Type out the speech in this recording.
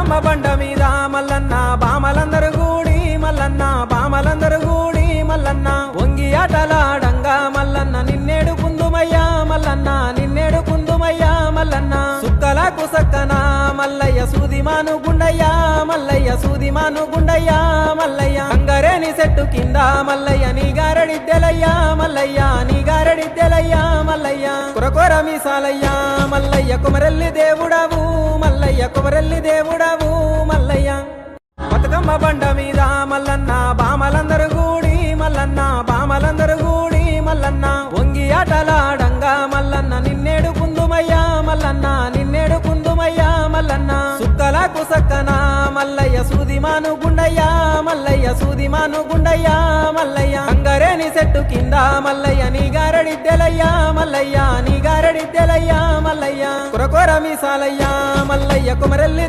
బతుకమ్మ బండ మీద మల్లన్న బామలందరూ గూడి మల్లన్న బామలందరూ గూడి మల్లన్న వంగి ఆటలాడంగా మల్లన్న నిన్నేడు కుందుమయ్యా మల్లన్న నిన్నేడు కుందుమయ్యా మల్లన్న సుక్కలకు సక్కన మల్లయ్య సూదిమాను గుండయ్యా మల్లయ్య సూదిమాను గుండయ్యా మల్లయ్య కంగరేని చెట్టు కింద మల్లయ్య నీ గారడిద్దెలయ్యా మల్లయ్య నీ గారడిద్దెలయ్యా మల్లయ్య కురకొర మీసాలయ్యా మల్లయ్య కుమరల్లి దేవుడవు మల్లయ్య కుమరల్లి దేవుడవు మల్లయ్య బతుకమ్మ బండ మీద మల్లన్న బామలందరూ గూడి మల్లన్న బామలందరూ గూడి మల్లన్న వంగి ఆటలాడంగా మల్లన్న నిన్నేడు కుందుమయ్యా మల్లన్న నిన్నేడు కుందుమయ్యా మల్లన్న సుక్కలకు సక్కన మల్లయ్య సూదిమాను గుండయ్యా మల్లయ్య సూదిమాను గుండయ్యా మల్లయ్య కంగరేని చెట్టు కింద మల్లయ్య నీ గారడిద్దెలయ్యా మల్లయ్య నీ గారడిద్దెలయ్యా మల్లయ్య కురకొర మీసాలయ్యా మల్లయ్య కుమరల్లి